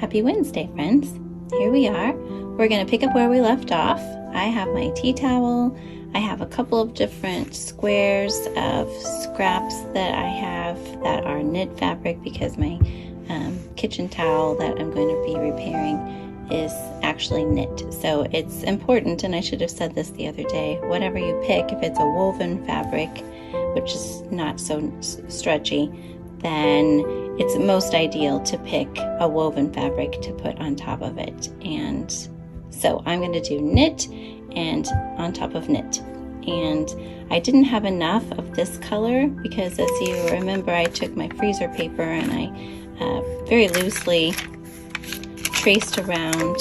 Happy Wednesday, friends. Here we are. We're going to pick up where we left off. I have my tea towel. I have a couple of different squares of scraps that I have that are knit fabric because my kitchen towel that I'm going to be repairing is actually knit. So it's important, and I should have said this the other day, whatever you pick, if it's a woven fabric, which is not so stretchy, then it's most ideal to pick a woven fabric to put on top of it. And so I'm going to do knit and on top of knit. And I didn't have enough of this color because, as you remember, I took my freezer paper and I very loosely traced around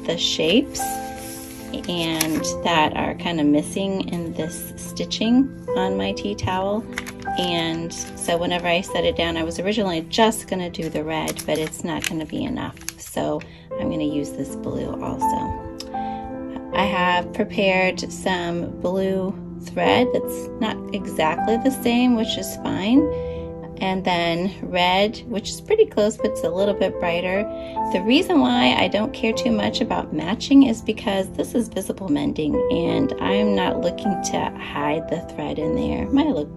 the shapes and that are kind of missing in this stitching on my tea towel. And so whenever I set it down, I was originally just going to do the red, but it's not going to be enough. So I'm going to use this blue also. I have prepared some blue thread that's not exactly the same, which is fine. And then red, which is pretty close, but it's a little bit brighter. The reason why I don't care too much about matching is because this is visible mending and I'm not looking to hide the thread in there. It might look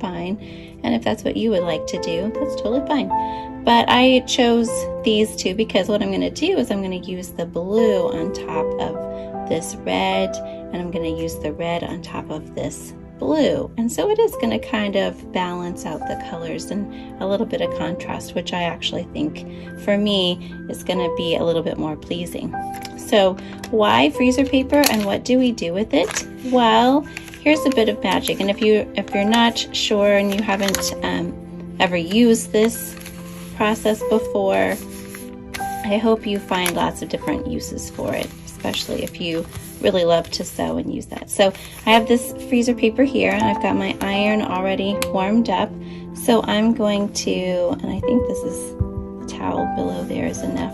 fine, and if that's what you would like to do, that's totally fine. But I chose these two because what I'm going to do is I'm going to use the blue on top of this red, and I'm going to use the red on top of this blue, and so it is going to kind of balance out the colors and a little bit of contrast, which I actually think for me is going to be a little bit more pleasing. So why freezer paper and what do we do with it? Well, here's a bit of magic, and if you're not sure and you haven't ever used this process before, I hope you find lots of different uses for it, especially if you really love to sew and use that. So I have this freezer paper here, and I've got my iron already warmed up. So I'm going to, and I think this is the towel below there is enough.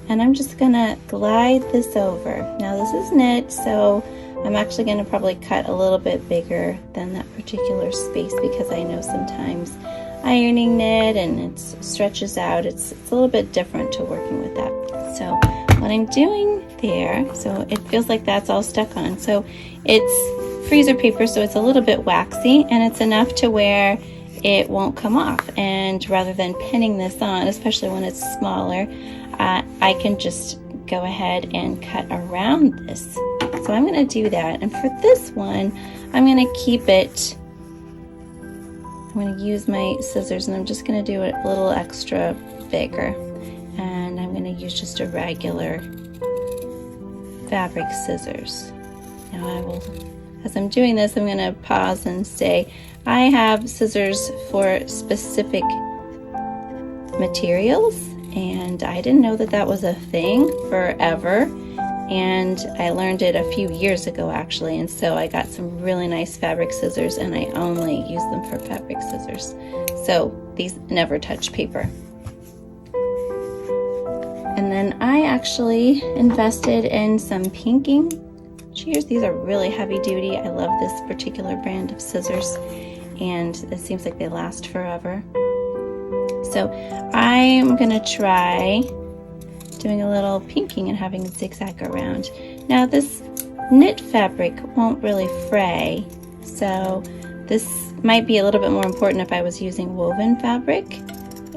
And I'm just gonna glide this over. Now this is knit, so I'm actually gonna probably cut a little bit bigger than that particular space because I know sometimes ironing knit and it stretches out. It's a little bit different to working with that. So what I'm doing there, so it feels like that's all stuck on. So it's freezer paper, so it's a little bit waxy, and it's enough to where it won't come off. And rather than pinning this on, especially when it's smaller, I can just go ahead and cut around this. So I'm going to do that. And for this one, I'm going to keep it, I'm going to use my scissors, and I'm just going to do it a little extra bigger. And I'm going to use just a regular fabric scissors. Now I will, as I'm doing this, I'm going to pause and say, I have scissors for specific materials, and I didn't know that that was a thing forever, and I learned it a few years ago actually, and so I got some really nice fabric scissors, and I only use them for fabric scissors. So these never touch paper. And then I actually invested in some pinking shears. These are really heavy duty. I love this particular brand of scissors, and it seems like they last forever. So I'm gonna try doing a little pinking and having a zigzag around. Now this knit fabric won't really fray, so this might be a little bit more important if I was using woven fabric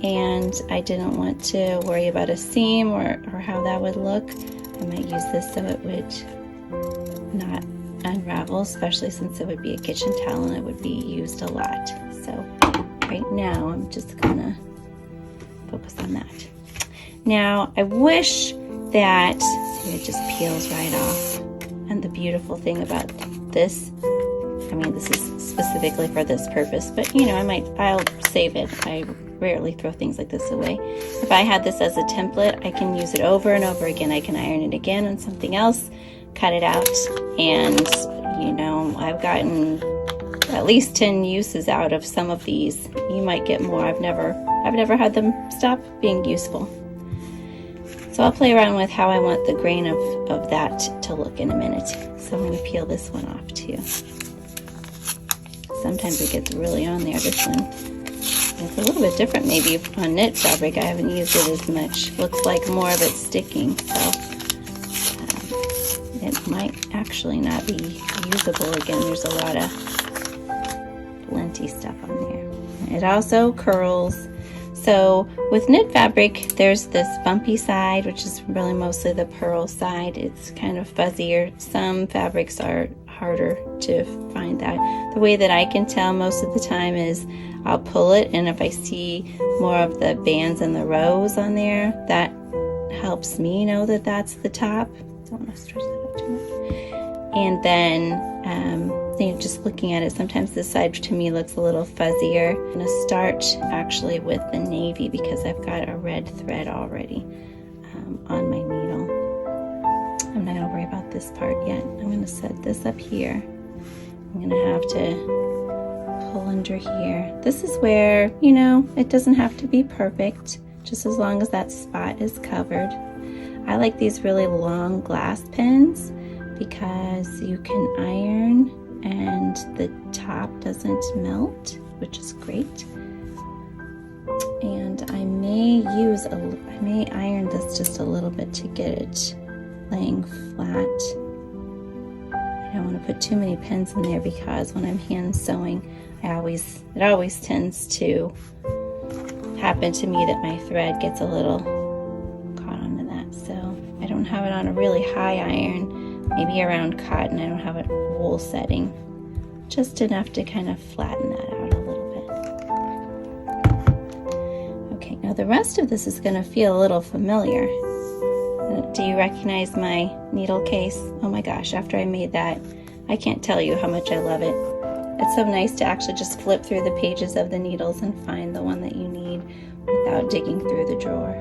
and I didn't want to worry about a seam or how that would look. I might use this so it would not unravel, especially since it would be a kitchen towel and it would be used a lot. So right now I'm just gonna focus on that. Now I wish that, see, it just peels right off. And the beautiful thing about this, I mean, this is specifically for this purpose, but you know, I'll save it. I rarely throw things like this away. If I had this as a template, I can use it over and over again. I can iron it again on something else, cut it out, and you know, I've gotten at least 10 uses out of some of these. You might get more. I've never had them stop being useful. So I'll play around with how I want the grain of that to look in a minute. So I'm going to peel this one off too. Sometimes it gets really on there. This one It's a little bit different maybe on knit fabric. I haven't used it as much. Looks like more of it's sticking, so it might actually not be usable again. There's a lot of plenty stuff on there. It also curls. So with knit fabric, there's this bumpy side, which is really mostly the purl side. It's kind of fuzzier. Some fabrics are harder to find that. The way that I can tell most of the time is I'll pull it, and if I see more of the bands and the rows on there, that helps me know that that's the top. Don't want to stretch that out too much. And then just looking at it, sometimes this side to me looks a little fuzzier. I'm going to start actually with the navy because I've got a red thread already on my needle. I'm not going to worry about this part yet. I'm going to set this up here. I'm going to have to pull under here. This is where, it doesn't have to be perfect, just as long as that spot is covered. I like these really long glass pins because you can iron and the top doesn't melt, which is great. And I may iron this just a little bit to get it laying flat. I don't want to put too many pins in there because when I'm hand sewing, it always tends to happen to me that my thread gets a little caught onto that. So I don't have it on a really high iron, maybe around cotton. I don't have it wool setting, just enough to kind of flatten that out a little bit. Okay, now the rest of this is going to feel a little familiar. Do you recognize my needle case? Oh my gosh, after I made that, I can't tell you how much I love it. It's so nice to actually just flip through the pages of the needles and find the one that you need without digging through the drawer.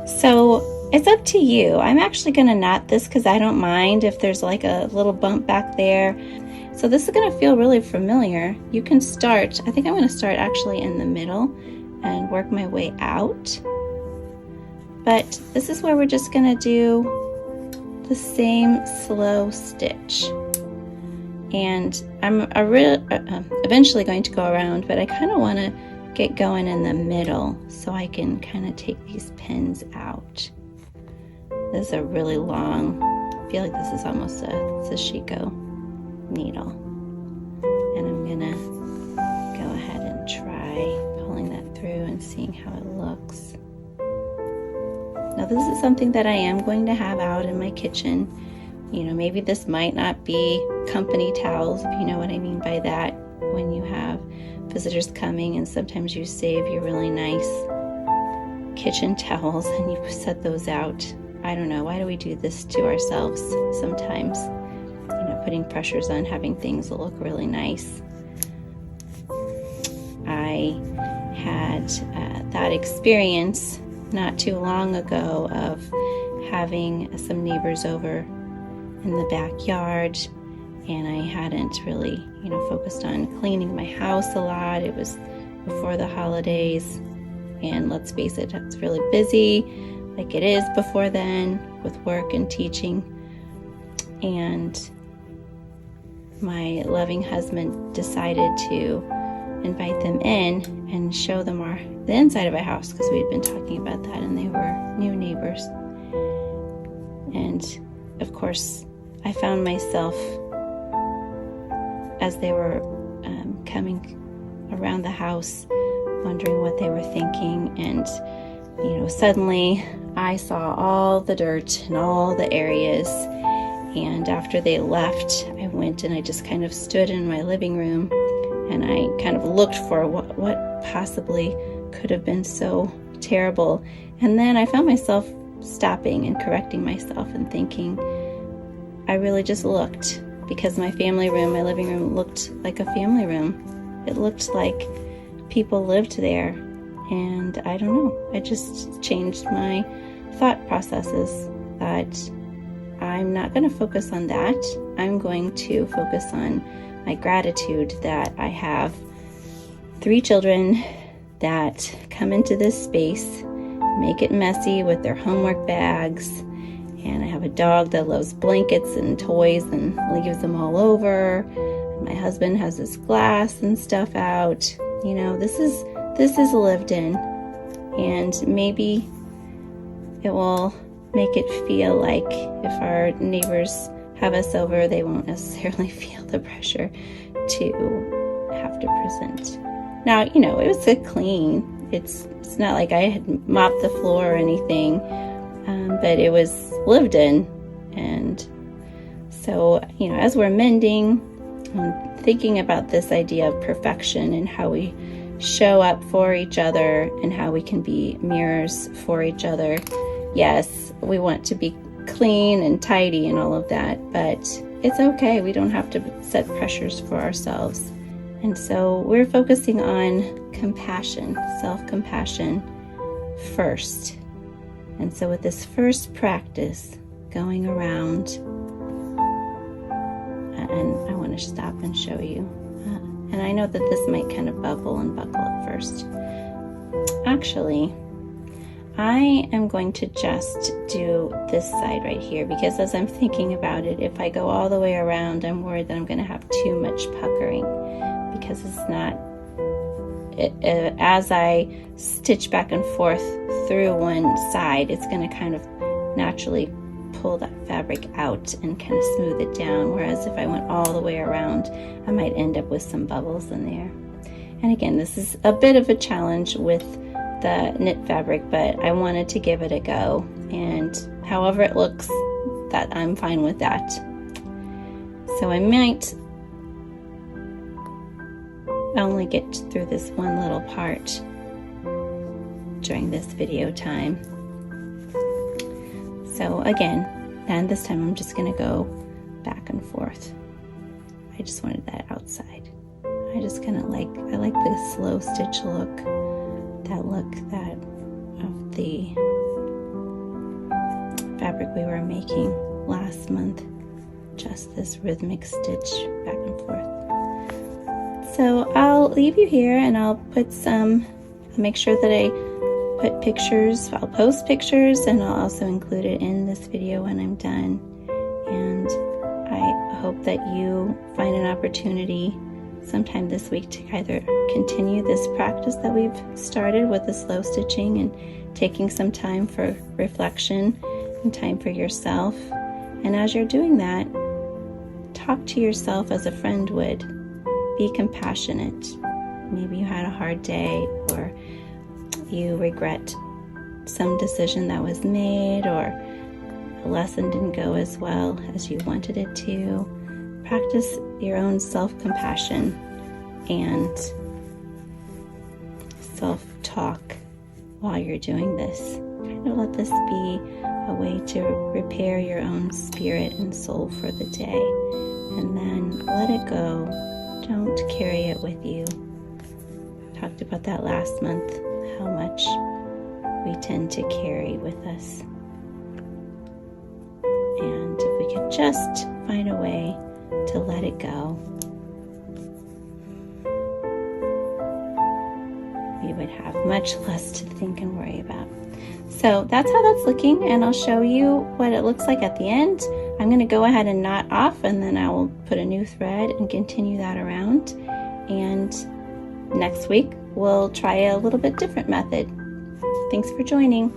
So it's up to you. I'm actually going to knot this because I don't mind if there's like a little bump back there. So this is going to feel really familiar. You can start, I think I'm going to start actually in the middle and work my way out. But this is where we're just going to do the same slow stitch. And I'm eventually going to go around, but I kind of want to get going in the middle so I can kind of take these pins out. This is a really long, I feel like this is almost a Sashiko needle. And I'm going to go ahead and try pulling that through and seeing how it looks. Now this is something that I am going to have out in my kitchen. Maybe this might not be company towels, if you know what I mean by that, when you have visitors coming and sometimes you save your really nice kitchen towels and you set those out. I don't know, why do we do this to ourselves sometimes? Putting pressures on having things look really nice. I had that experience not too long ago of having some neighbors over in the backyard, and I hadn't really, focused on cleaning my house a lot. It was before the holidays, and let's face it, it's really busy, like it is before then with work and teaching. And my loving husband decided to invite them in and show them the inside of our house, because we had been talking about that, and they were new neighbors. And of course, I found myself, as they were coming around the house, wondering what they were thinking. And suddenly I saw all the dirt and all the areas. And after they left, I went and I just kind of stood in my living room and I kind of looked for what possibly could have been so terrible. And then I found myself stopping and correcting myself and thinking, I really just looked, because my family room, my living room, looked like a family room. It looked like people lived there. And I don't know, I just changed my thought processes that I'm not going to focus on that. I'm going to focus on my gratitude that I have 3 children that come into this space, make it messy with their homework bags, and I have a dog that loves blankets and toys and leaves them all over. And my husband has his glass and stuff out. This is this is lived in, and maybe it will make it feel like if our neighbors have us over, they won't necessarily feel the pressure to have to present. Now, you know, it was a clean. It's not like I had mopped the floor or anything, but it was lived in. And so, you know, as we're mending, I'm thinking about this idea of perfection and how we show up for each other and how we can be mirrors for each other. Yes, we want to be clean and tidy and all of that, but it's okay. We don't have to set pressures for ourselves. And so we're focusing on compassion, self-compassion first. And so with this first practice, going around, and I want to stop and show you. And I know that this might kind of bubble and buckle at first. Actually, I am going to just do this side right here, because as I'm thinking about it, if I go all the way around, I'm worried that I'm going to have too much puckering, because it's not, as I stitch back and forth through one side, it's going to kind of naturally pull that fabric out and kind of smooth it down, whereas if I went all the way around, I might end up with some bubbles in there. And again, this is a bit of a challenge with the knit fabric, but I wanted to give it a go, and however it looks, that I'm fine with that. So I might only get through this one little part during this video time. So again, and this time I'm just going to go back and forth. I just wanted that outside. I just kind of like the slow stitch look, that of the fabric we were making last month. Just this rhythmic stitch back and forth. So I'll leave you here, and I'll make sure that I put pictures. I'll post pictures, and I'll also include it in this video when I'm done. And I hope that you find an opportunity sometime this week to either continue this practice that we've started with the slow stitching and taking some time for reflection and time for yourself. And as you're doing that, talk to yourself as a friend would. Be compassionate. Maybe you had a hard day, or you regret some decision that was made, or a lesson didn't go as well as you wanted it to. Practice your own self-compassion and self-talk while you're doing this. Kind of let this be a way to repair your own spirit and soul for the day, and then let it go. Don't carry it with you. Talked about that last month, how much we tend to carry with us. And if we could just find a way to let it go, we would have much less to think and worry about. So that's how that's looking, and I'll show you what it looks like at the end. I'm going to go ahead and knot off, and then I will put a new thread and continue that around. And next week we'll try a little bit different method. Thanks for joining.